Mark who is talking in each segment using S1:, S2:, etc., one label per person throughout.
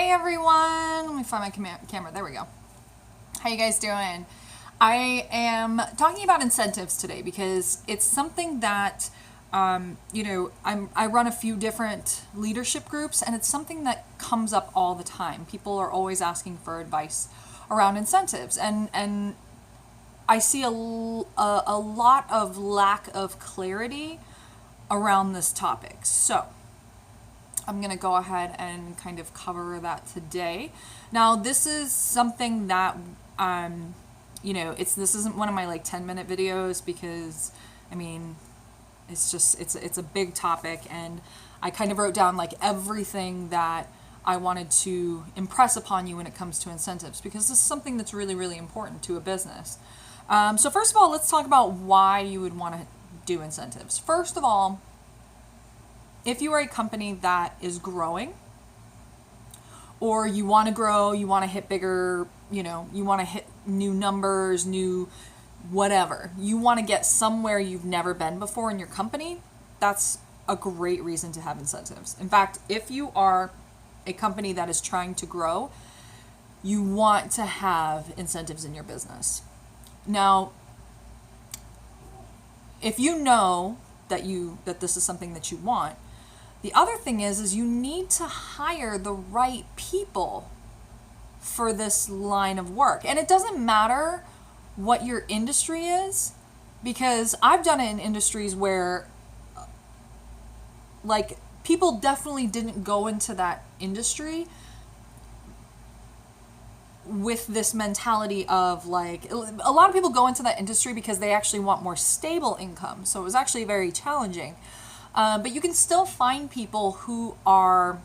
S1: Hey everyone, let me find my camera. There we go. How you guys doing? I am talking about incentives today because it's something that, I run a few different leadership groups, and it's something that comes up all the time. People are always asking for advice around incentives, and I see a lot of lack of clarity around this topic. So I'm going to go ahead and kind of cover that today. Now, this is something that, this isn't one of my 10-minute videos because, it's a big topic, and I kind of wrote down everything that I wanted to impress upon you when it comes to incentives, because this is something that's really, really important to a business. So first of all, let's talk about why you would want to do incentives. First of all, if you are a company that is growing, or you want to grow, you want to hit bigger, you want to hit new numbers, new whatever, you want to get somewhere you've never been before in your company, that's a great reason to have incentives. In fact, if you are a company that is trying to grow, you want to have incentives in your business. Now, if you know that this is something that you want, the other thing is you need to hire the right people for this line of work. And it doesn't matter what your industry is, because I've done it in industries where people definitely didn't go into that industry with this mentality of a lot of people go into that industry because they actually want more stable income. So it was actually very challenging. But you can still find people who are,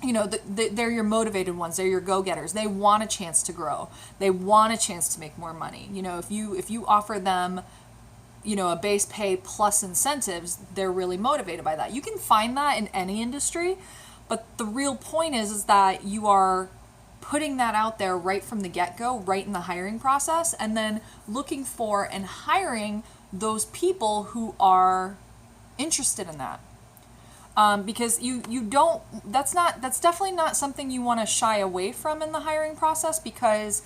S1: they're your motivated ones. They're your go-getters. They want a chance to grow. They want a chance to make more money. If you offer them, a base pay plus incentives, they're really motivated by that. You can find that in any industry, but the real point is that you are putting that out there right from the get-go, right in the hiring process, and then looking for and hiring those people who are interested in that, because that's definitely not something you want to shy away from in the hiring process, because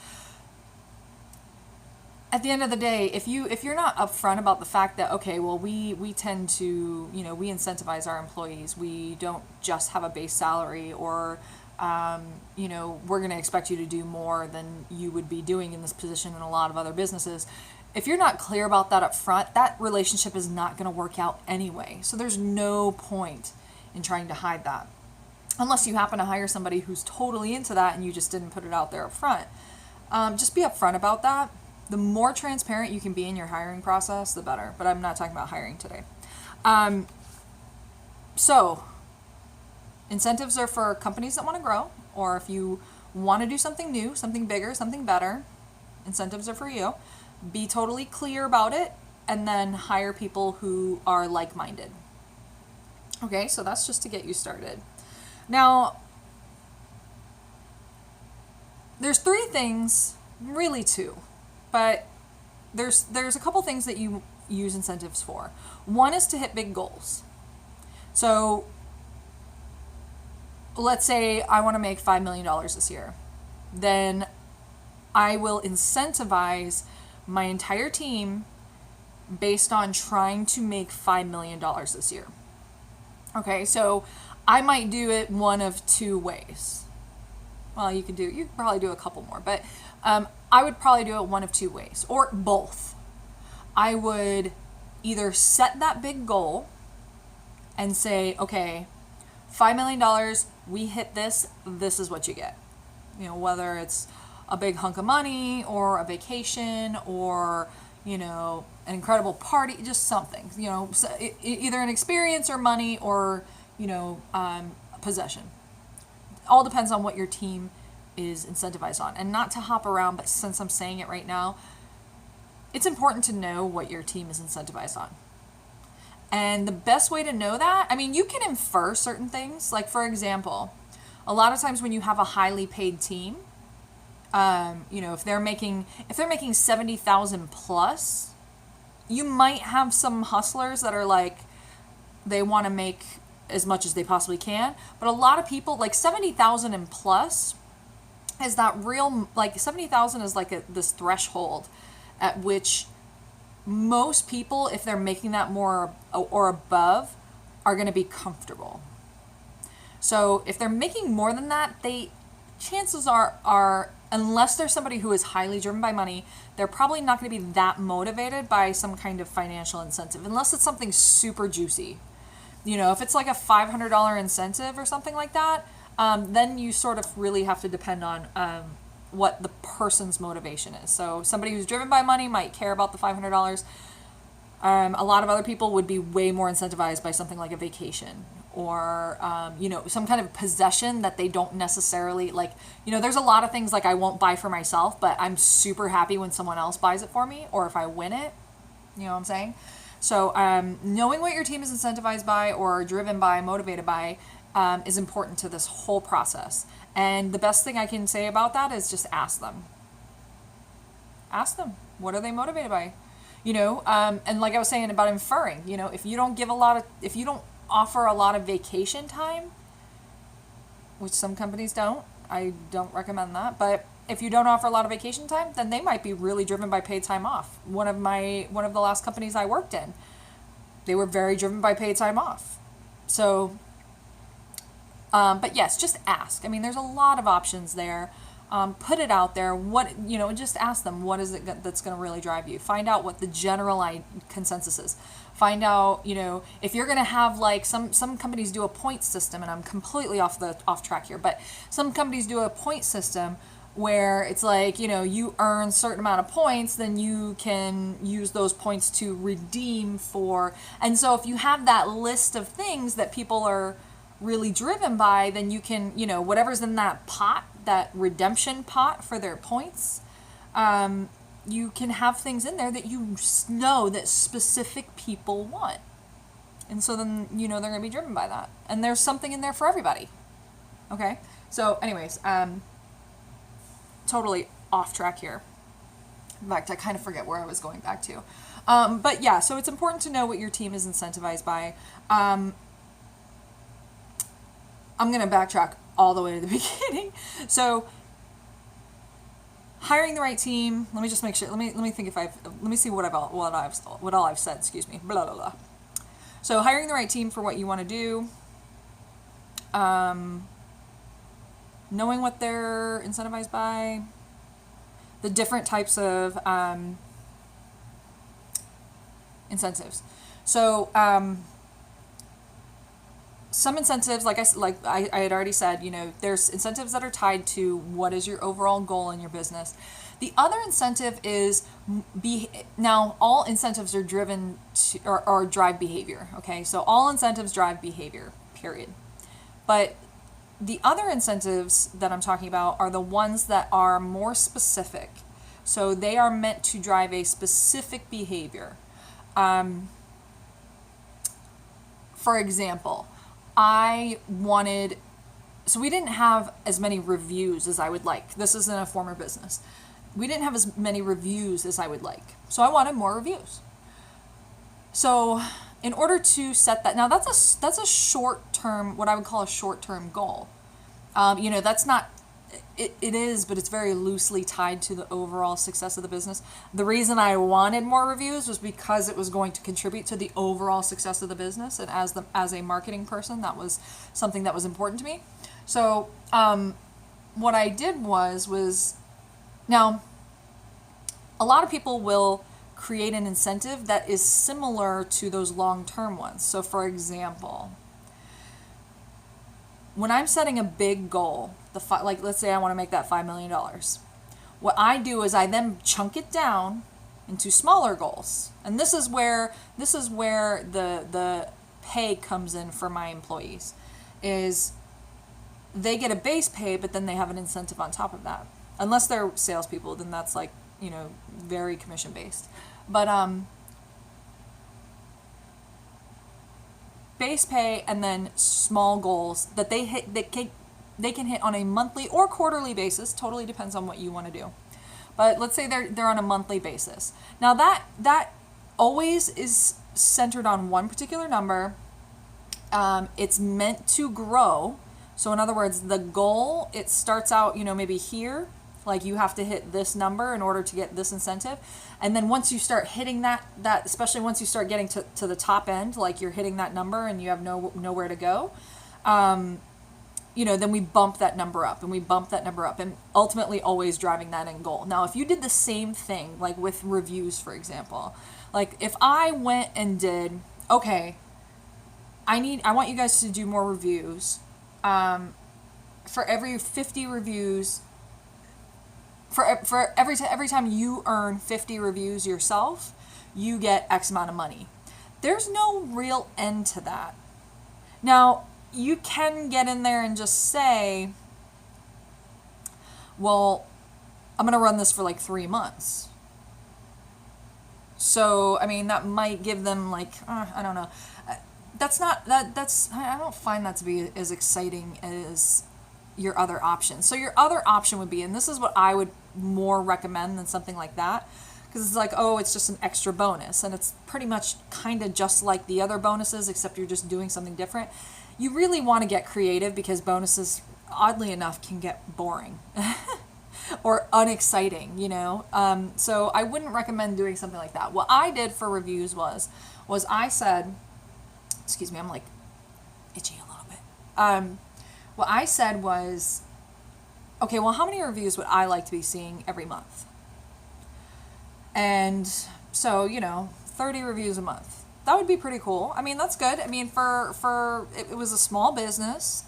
S1: at the end of the day, if you're not upfront about the fact that, okay, well, we tend to, we incentivize our employees, we don't just have a base salary, or we're going to expect you to do more than you would be doing in this position in a lot of other businesses. If you're not clear about that up front, that relationship is not going to work out anyway. So there's no point in trying to hide that, unless you happen to hire somebody who's totally into that and you just didn't put it out there up front. Just be upfront about that. The more transparent you can be in your hiring process, the better. But I'm not talking about hiring today. So incentives are for companies that want to grow, or if you want to do something new, something bigger, something better, incentives are for you. Be totally clear about it, and then hire people who are like-minded. Okay, so that's just to get you started. Now, there's three things, really two, but there's a couple things that you use incentives for. One is to hit big goals. So let's say I want to make $5 million this year. Then I will incentivize my entire team based on trying to make $5 million this year. Okay, so I might do it one of two ways. Well, you could probably do a couple more, but I would probably do it one of two ways, or both. I would either set that big goal and say, okay, $5 million, we hit this is what you get. Whether it's a big hunk of money, or a vacation, or, an incredible party, just something, either an experience or money, or, possession. All depends on what your team is incentivized on. And not to hop around, but since I'm saying it right now, it's important to know what your team is incentivized on. And the best way to know that, you can infer certain things. Like, for example, a lot of times when you have a highly paid team, if they're making 70,000 plus, you might have some hustlers that are they want to make as much as they possibly can. But a lot of people, like 70,000 and plus, is that real, like 70,000 is like this threshold at which most people, if they're making that more or above, are going to be comfortable. So if they're making more than that, chances are unless there's somebody who is highly driven by money, they're probably not going to be that motivated by some kind of financial incentive, unless it's something super juicy. If it's like a $500 incentive or something like that, then you sort of really have to depend on what the person's motivation is. So somebody who's driven by money might care about the $500. A lot of other people would be way more incentivized by something like a vacation or, some kind of possession that they don't necessarily like. There's a lot of things like I won't buy for myself, but I'm super happy when someone else buys it for me or if I win it. You know what I'm saying? So knowing what your team is incentivized by or driven by, motivated by, is important to this whole process. And the best thing I can say about that is just ask them. Ask them, what are they motivated by? And like I was saying about inferring, if you don't offer a lot of vacation time, which some companies don't, I don't recommend that, but if you don't offer a lot of vacation time, then they might be really driven by paid time off. One of the last companies I worked in, they were very driven by paid time off. So, but yes, just ask. I mean, there's a lot of options there. Put it out there. Just ask them, what is it that's going to really drive you? Find out what the general consensus is. Find out, if you're going to have like some companies do a point system, and I'm completely off track here, but some companies do a point system where it's like, you earn a certain amount of points, then you can use those points to redeem for. And so if you have that list of things that people are really driven by, then you can, whatever's in that pot, that redemption pot for their points, you can have things in there that you know that specific people want. And so then, they're going to be driven by that. And there's something in there for everybody. Okay? So anyways, totally off track here. In fact, I kind of forget where I was going back to. But yeah, so it's important to know what your team is incentivized by. I'm going to backtrack all the way to the beginning. So hiring the right team. Let me just make sure. Let me think let me see what all I've said. Excuse me. Blah blah blah. So hiring the right team for what you want to do. Knowing what they're incentivized by. The different types of incentives. So some incentives, like I had already said, there's incentives that are tied to what is your overall goal in your business. The other incentive is now all incentives are driven to, or drive behavior. Okay, so all incentives drive behavior, period. But the other incentives that I'm talking about are the ones that are more specific. So they are meant to drive a specific behavior. For example, so we didn't have as many reviews as I would like. This is in a former business. We didn't have as many reviews as I would like. So I wanted more reviews. So in order to set that, now that's a short-term, what I would call a short-term goal. That's not, it is, but it's very loosely tied to the overall success of the business. The reason I wanted more reviews was because it was going to contribute to the overall success of the business. And as a marketing person, that was something that was important to me. So what I did was now a lot of people will create an incentive that is similar to those long-term ones. So for example, when I'm setting a big goal, like let's say I want to make that $5 million, what I do is I then chunk it down into smaller goals. And this is where the pay comes in for my employees, is they get a base pay, but then they have an incentive on top of that. Unless they're salespeople, then that's like, very commission based. But base pay and then small goals that they can hit on a monthly or quarterly basis. Totally depends on what you want to do. But let's say they're on a monthly basis. Now that always is centered on one particular number. It's meant to grow. So in other words, the goal, it starts out, maybe here, like you have to hit this number in order to get this incentive. And then once you start hitting that especially once you start getting to the top end, like you're hitting that number and you have nowhere to go, then we bump that number up and we bump that number up, and ultimately always driving that end goal. Now, if you did the same thing, like with reviews, for example, like if I went and did, okay, I want you guys to do more reviews. For every 50 reviews, for every time you earn 50 reviews yourself, you get X amount of money. There's no real end to that. Now, you can get in there and just say, well, I'm going to run this for like 3 months. So, I mean, that might give them like, I don't know. I don't find that to be as exciting as your other option. So your other option would be, and this is what I would more recommend than something like that, because it's like, oh, it's just an extra bonus, and it's pretty much kind of just like the other bonuses, except you're just doing something different. You really want to get creative, because bonuses, oddly enough, can get boring or unexciting, so I wouldn't recommend doing something like that. What I did for reviews was I said, excuse me, I'm like itchy a little bit. What I said was, okay, well, how many reviews would I like to be seeing every month? And so, 30 reviews a month. That would be pretty cool. I mean, that's good. I mean, it was a small business.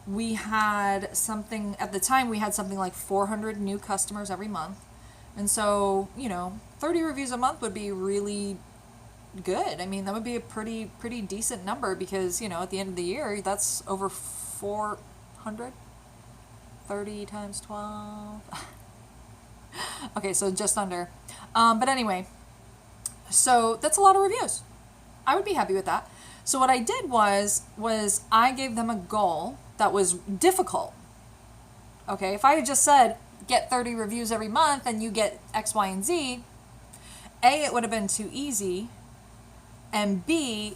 S1: We had something, at the time, we had something like 400 new customers every month. And so, 30 reviews a month would be really good. I mean, that would be a pretty decent number, because, at the end of the year, that's over 400. 30 times 12. Okay, so just under. But anyway, so that's a lot of reviews. I would be happy with that. So what I did was I gave them a goal that was difficult. Okay, if I had just said, get 30 reviews every month and you get X, Y, and Z, A, it would have been too easy, and B,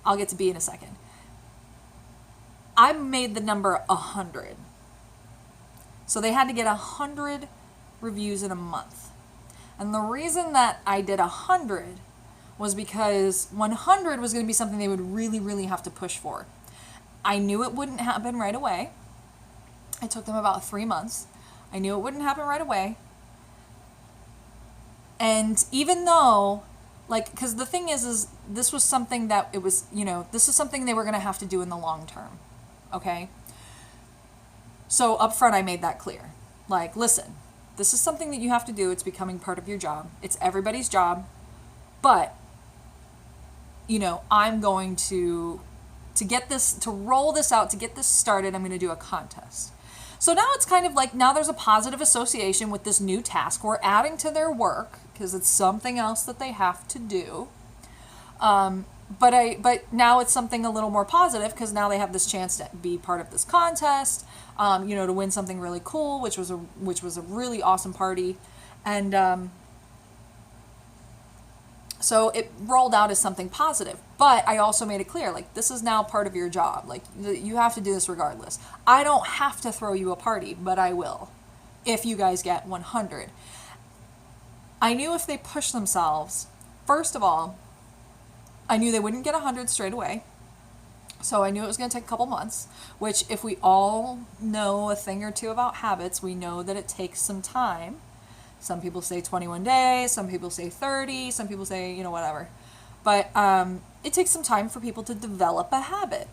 S1: I'll get to B in a second. I made the number 100. So they had to get 100 reviews in a month. And the reason that I did 100 was because 100 was going to be something they would really, really have to push for. I knew it wouldn't happen right away. It took them about 3 months. I knew it wouldn't happen right away. And even though, because the thing is this was something that it was, this is something they were going to have to do in the long term. Okay? So up front, I made that clear. Listen, this is something that you have to do. It's becoming part of your job. It's everybody's job. But, I'm going to get this, to roll this out, to get this started, I'm going to do a contest. So now it's kind of like, now there's a positive association with this new task. We're adding to their work because it's something else that they have to do. But now it's something a little more positive, because now they have this chance to be part of this contest, to win something really cool, which was a really awesome party. And so it rolled out as something positive. But I also made it clear, this is now part of your job. You have to do this regardless. I don't have to throw you a party, but I will if you guys get 100. I knew if they push themselves, first of all, I knew they wouldn't get 100 straight away. So I knew it was going to take a couple months, which, if we all know a thing or two about habits, we know that it takes some time. Some people say 21 days, some people say 30, some people say, whatever. But it takes some time for people to develop a habit.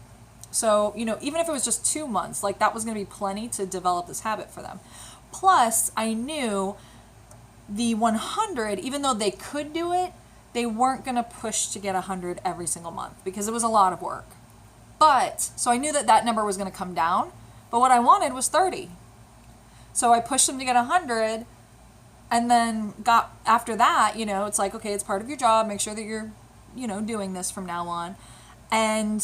S1: So, even if it was just 2 months, that was going to be plenty to develop this habit for them. Plus, I knew the 100, even though they could do it, they weren't going to push to get 100 every single month, because it was a lot of work. So I knew that number was going to come down, but what I wanted was 30. So I pushed them to get 100, and then after that, it's like, okay, it's part of your job. Make sure that you're, doing this from now on. And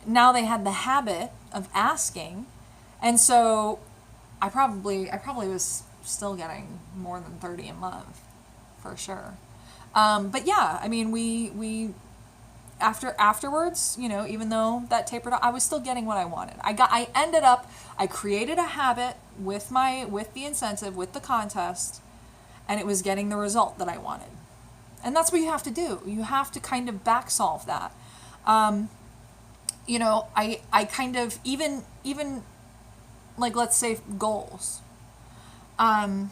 S1: now they had the habit of asking. And so I probably was still getting more than 30 a month, for sure. But yeah, I mean, we afterwards, even though that tapered off, I was still getting what I wanted. I created a habit with the incentive, with the contest, and it was getting the result that I wanted. And that's what you have to do. You have to kind of back solve that. I kind of, even like, let's say goals. And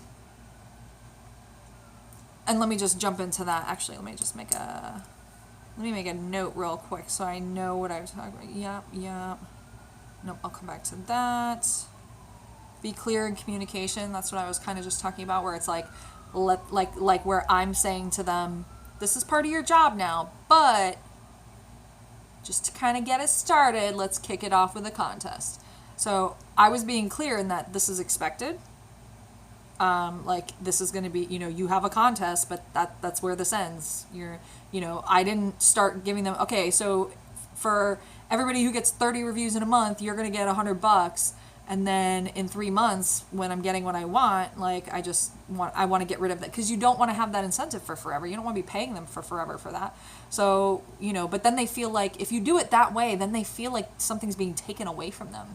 S1: let me just jump into that. Actually, let me make a note real quick so I know what I was talking about. Yep. Nope, I'll come back to that. Be clear in communication. That's what I was kind of just talking about, where it's like where I'm saying to them, this is part of your job now, but just to kind of get us started, let's kick it off with a contest. So I was being clear in that this is expected. This is going to be, you have a contest, but that's where this ends. I didn't start giving them, okay, so for everybody who gets 30 reviews in a month, you're going to get $100. And then in 3 months, when I'm getting what I want, I want to get rid of that, because you don't want to have that incentive for forever. You don't want to be paying them for forever for that. So, but then they feel like if you do it that way, then they feel like something's being taken away from them.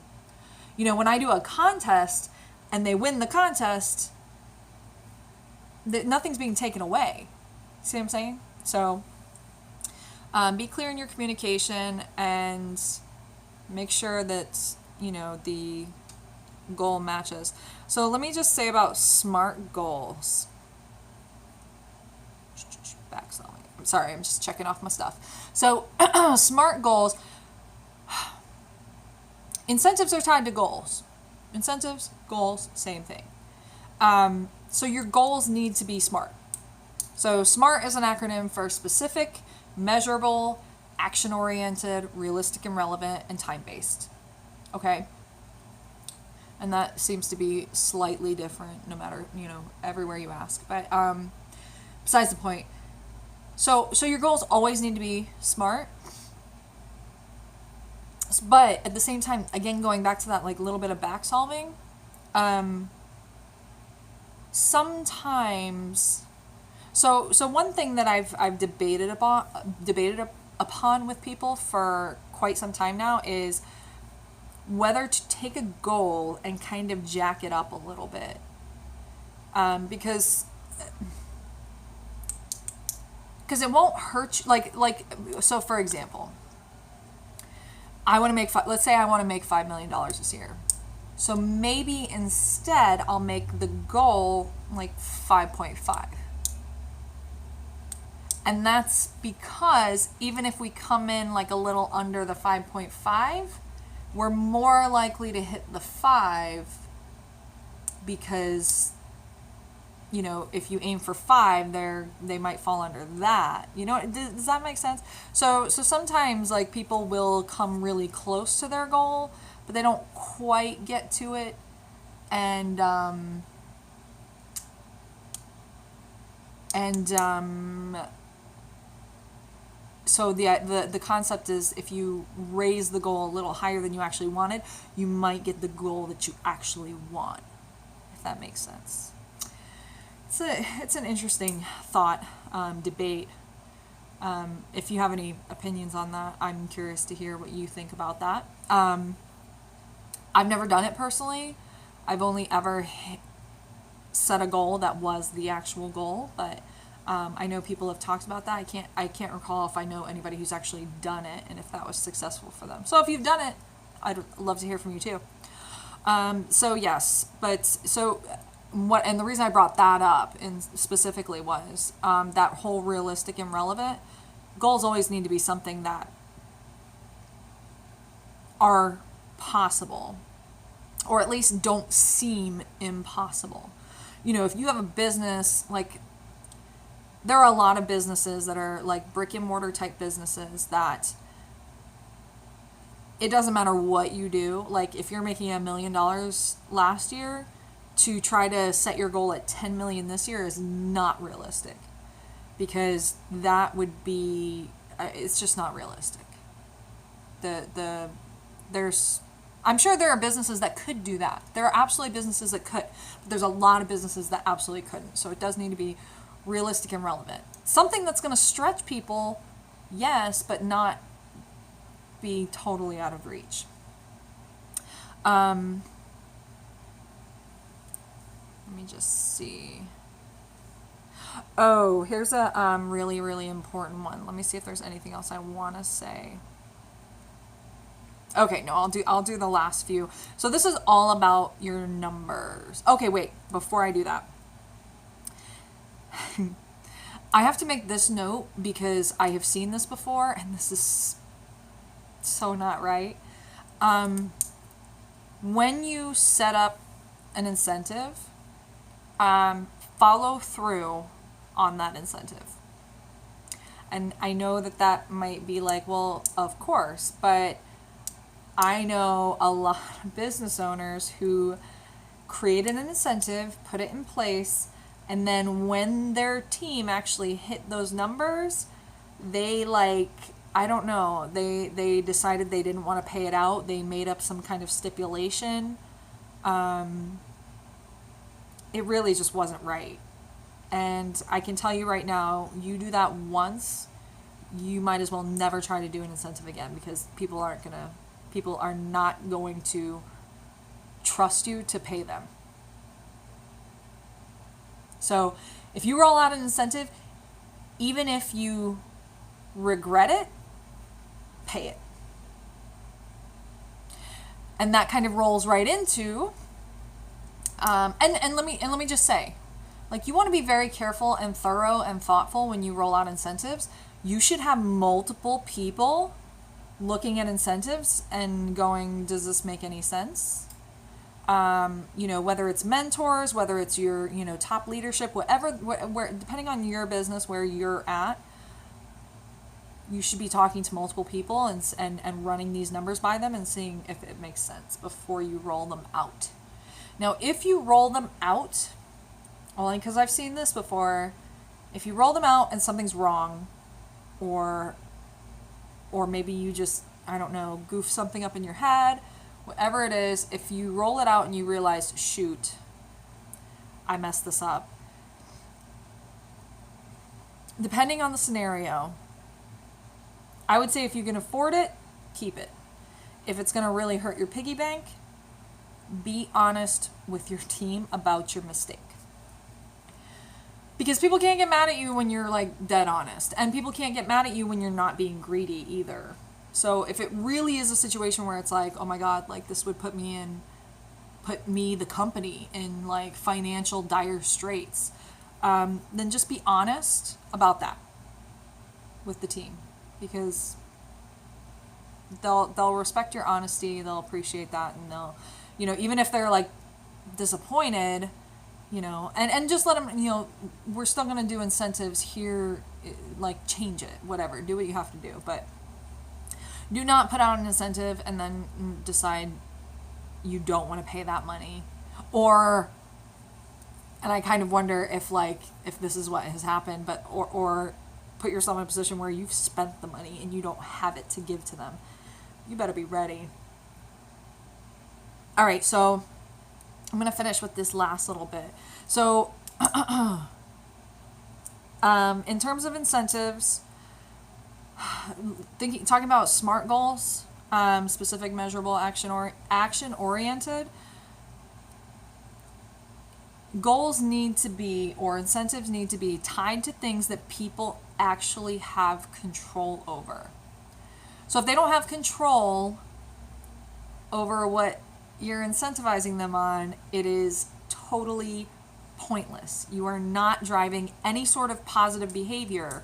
S1: When I do a contest and they win the contest, nothing's being taken away. See what I'm saying? So, be clear in your communication and make sure that, the goal matches. So let me just say about SMART goals. I'm sorry, I'm just checking off my stuff. So SMART goals, incentives are tied to goals. Incentives, goals, same thing. So your goals need to be SMART. So SMART is an acronym for specific, measurable, action-oriented, realistic and relevant, and time-based. Okay? And that seems to be slightly different no matter, everywhere you ask. But besides the point. So your goals always need to be SMART. But at the same time, again, going back to that little bit of back solving, sometimes, so one thing that I've debated upon with people for quite some time now is whether to take a goal and kind of jack it up a little bit, because it won't hurt you. So for example, let's say I want to make $5 million this year. So maybe instead I'll make the goal 5.5. And that's because even if we come in a little under the 5.5, we're more likely to hit the 5, because, if you aim for 5, they might fall under that. Does that make sense? So sometimes people will come really close to their goal, but they don't quite get to it. And so the concept is, if you raise the goal a little higher than you actually wanted, you might get the goal that you actually want, if that makes sense. It's an interesting thought, debate. If you have any opinions on that, I'm curious to hear what you think about that. I've never done it personally. I've only ever set a goal that was the actual goal, but I know people have talked about that. I can't recall if I know anybody who's actually done it and if that was successful for them. So if you've done it, I'd love to hear from you too. So yes, and the reason I brought that up specifically was that whole realistic and relevant. Goals always need to be something that are possible, or at least don't seem impossible. If you have a business, there are a lot of businesses that are brick and mortar type businesses that it doesn't matter what you do. If you're making $1 million last year, to try to set your goal at 10 million this year is not realistic, because that would be, it's just not realistic. I'm sure there are businesses that could do that. There are absolutely businesses that could, but there's a lot of businesses that absolutely couldn't. So it does need to be realistic and relevant. Something that's going to stretch people, yes, but not be totally out of reach. Let me just see. Oh, here's a really, really important one. Let me see if there's anything else I want to say. Okay, no, I'll do the last few. So this is all about your numbers. Okay, wait, before I do that. I have to make this note because I have seen this before and this is so not right. When you set up an incentive, follow through on that incentive. And I know that might be like, well, of course, but I know a lot of business owners who created an incentive, put it in place, and then when their team actually hit those numbers, they I don't know, they decided they didn't want to pay it out. They made up some kind of stipulation. It really just wasn't right. And I can tell you right now, you do that once, you might as well never try to do an incentive again, because people are not going to trust you to pay them. So if you roll out an incentive, even if you regret it, pay it. And that kind of rolls right into, and let me just say, like, you want to be very careful and thorough and thoughtful when you roll out incentives. You should have multiple people looking at incentives and going, does this make any sense? Whether it's mentors, whether it's your, top leadership, whatever, where, depending on your business, where you're at, you should be talking to multiple people and running these numbers by them and seeing if it makes sense before you roll them out. Now, if you roll them out, only because I've seen this before, if you roll them out and something's wrong, or maybe you just, I don't know, goof something up in your head, whatever it is, if you roll it out and you realize, shoot, I messed this up. Depending on the scenario, I would say if you can afford it, keep it. If it's going to really hurt your piggy bank, be honest with your team about your mistake. Because people can't get mad at you when you're dead honest. And people can't get mad at you when you're not being greedy either. So if it really is a situation where it's oh my God, this would put me, the company, in financial dire straits, then just be honest about that with the team. Because they'll respect your honesty, they'll appreciate that, and they'll, even if they're disappointed, and just let them, we're still going to do incentives here, change it, whatever, do what you have to do, but do not put out an incentive and then decide you don't want to pay that money. And I kind of wonder if this is what has happened, but, or put yourself in a position where you've spent the money and you don't have it to give to them. You better be ready. All right, so I'm going to finish with this last little bit. So, in terms of incentives, talking about SMART goals, specific, measurable, action-oriented, goals need to be, or incentives need to be, tied to things that people actually have control over. So if they don't have control over what you're incentivizing them on, it is totally pointless. You are not driving any sort of positive behavior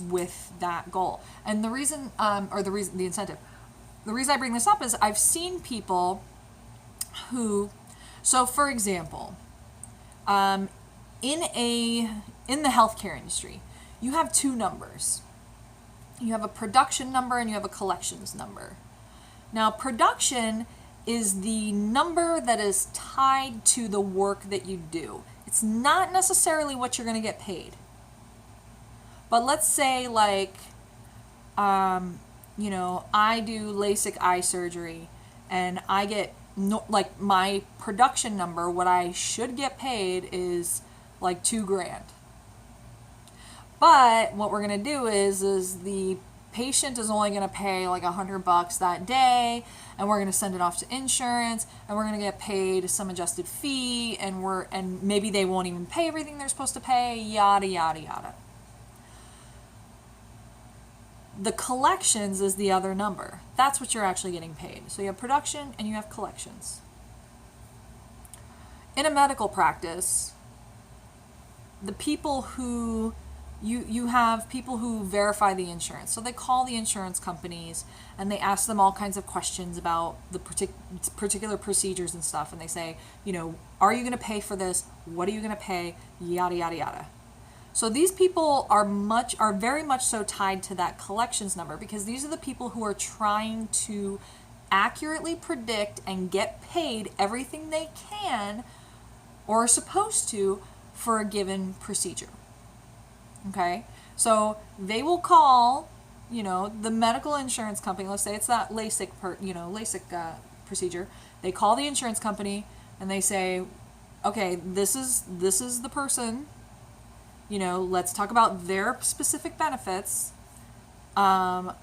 S1: with that goal. And the reason, the incentive, the reason I bring this up is I've seen people who, so for example, in the healthcare industry, you have two numbers. You have a production number and you have a collections number. Now, production is the number that is tied to the work that you do. It's not necessarily what you're going to get paid. But let's say I do LASIK eye surgery and I get my production number, what I should get paid is $2,000. But what we're going to do is the patient is only going to pay like $100 that day, and we're going to send it off to insurance, and we're going to get paid some adjusted fee, and maybe they won't even pay everything they're supposed to pay, yada yada yada. The collections is the other number. That's what you're actually getting paid. So you have production and you have collections. In a medical practice, the people who you have people who verify the insurance. So they call the insurance companies and they ask them all kinds of questions about the particular procedures and stuff. And they say, are you going to pay for this? What are you going to pay? Yada, yada, yada. So these people are very much so tied to that collections number, because these are the people who are trying to accurately predict and get paid everything they can or are supposed to for a given procedure. Okay, so they will call, the medical insurance company. Let's say it's that LASIK procedure. They call the insurance company and they say, okay, this is the person. Let's talk about their specific benefits. Do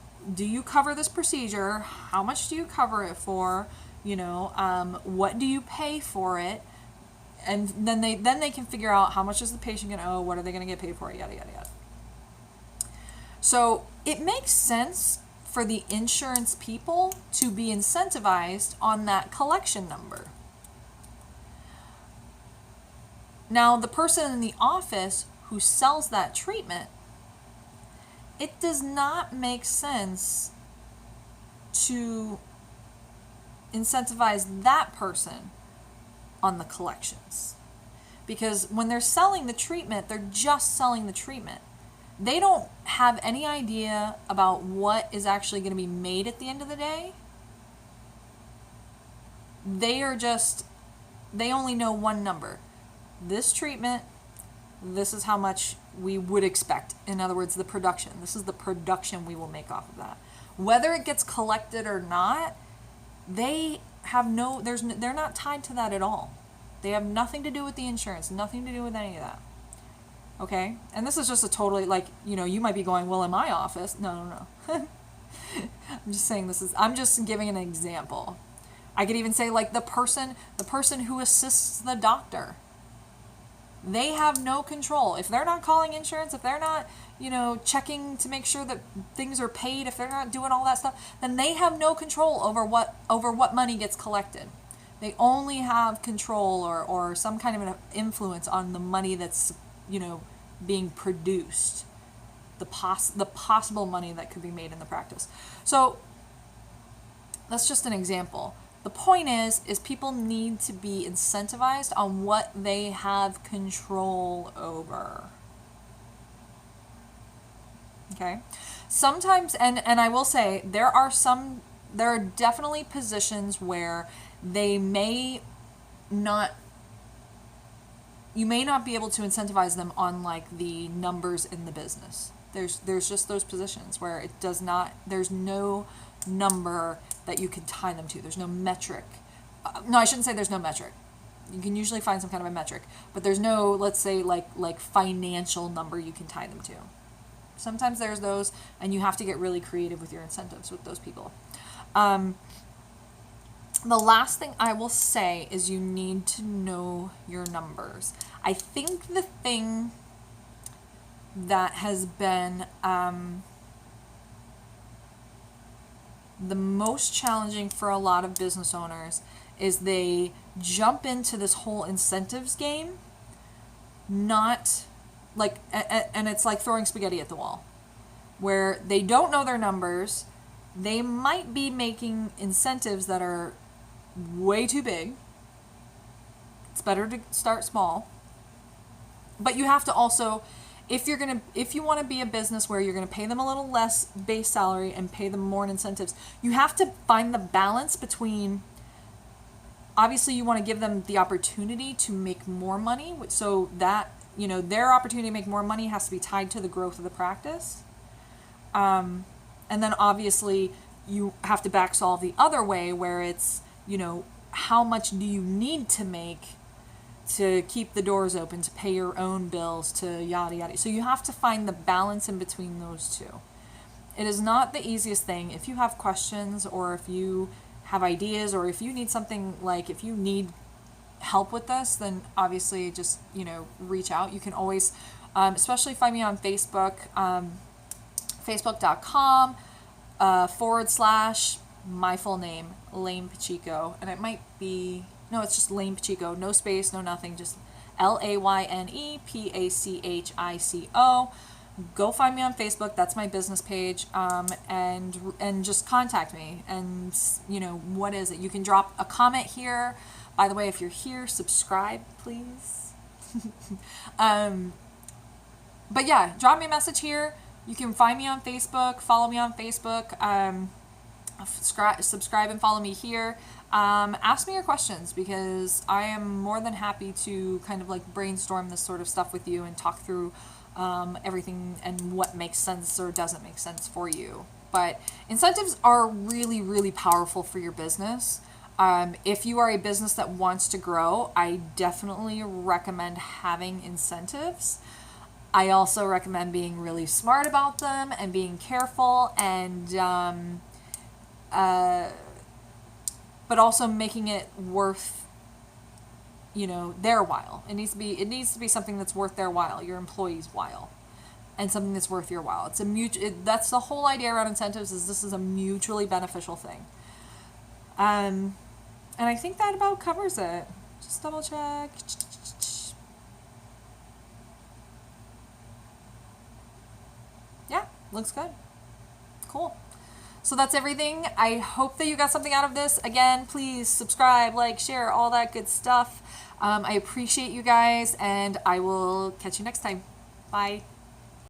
S1: you cover this procedure? How much do you cover it for? What do you pay for it? And then they can figure out how much is the patient going to owe, what are they going to get paid for, yada, yada, yada. So it makes sense for the insurance people to be incentivized on that collection number. Now, the person in the office who sells that treatment, it does not make sense to incentivize that person on the collections. Because when they're selling the treatment, they're just selling the treatment. They don't have any idea about what is actually going to be made at the end of the day. They only know one number. This treatment, this is how much we would expect. In other words, the production. This is the production we will make off of that. Whether it gets collected or not, they're not tied to that at all. They have nothing to do with the insurance, nothing to do with any of that. Okay? And this is just a totally, you might be going, well, in my office. No. I'm just saying I'm just giving an example. I could even say the person who assists the doctor. They have no control. If they're not calling insurance, if they're not, checking to make sure that things are paid, if they're not doing all that stuff, then they have no control over what money gets collected. They only have control or some kind of an influence on the money that's, being produced, the possible money that could be made in the practice. So that's just an example. The point is people need to be incentivized on what they have control over. Okay? Sometimes, and I will say, there are definitely positions where you may not be able to incentivize them on the numbers in the business. There's just those positions where there's no number that you can tie them to. There's no metric. No, I shouldn't say there's no metric. You can usually find some kind of a metric, but there's no, let's say, like financial number you can tie them to. Sometimes there's those, and you have to get really creative with your incentives with those people. The last thing I will say is you need to know your numbers. I think the thing that has been the most challenging for a lot of business owners is they jump into this whole incentives game, and it's like throwing spaghetti at the wall, where they don't know their numbers. They might be making incentives that are way too big. It's better to start small. But you have to also, if you want to be a business where you're going to pay them a little less base salary and pay them more in incentives, you have to find the balance between, obviously you want to give them the opportunity to make more money, so that, their opportunity to make more money has to be tied to the growth of the practice. And then obviously you have to back solve the other way, where it's, how much do you need to make to keep the doors open, to pay your own bills, to yada yada. So you have to find the balance in between those two. It is not the easiest thing. If you have questions, or if you have ideas, or if you need something, like if you need help with this, then obviously just, reach out. You can always, especially find me on Facebook, facebook.com / my full name, Lane Pacheco. And it might be, no, it's just Lane Pacheco, no space, no nothing, just LanePachico. Go find me on Facebook. That's my business page, and just contact me. And what is it? You can drop a comment here. By the way, if you're here, subscribe, please. But yeah, drop me a message here. You can find me on Facebook. Follow me on Facebook. Subscribe and follow me here. Ask me your questions, because I am more than happy to kind of like brainstorm this sort of stuff with you and talk through everything and what makes sense or doesn't make sense for you. But incentives are really, really powerful for your business. If you are a business that wants to grow, I definitely recommend having incentives. I also recommend being really smart about them and being careful, and but also making it worth their while. It needs to be something that's worth their while, your employees' while, and something that's worth your while. It's a that's the whole idea around incentives, is this is a mutually beneficial thing. And I think that about covers it. Just double check. Yeah, looks good. Cool. So that's everything. I hope that you got something out of this. Again, please subscribe, like, share, all that good stuff. I appreciate you guys, and I will catch you next time. Bye.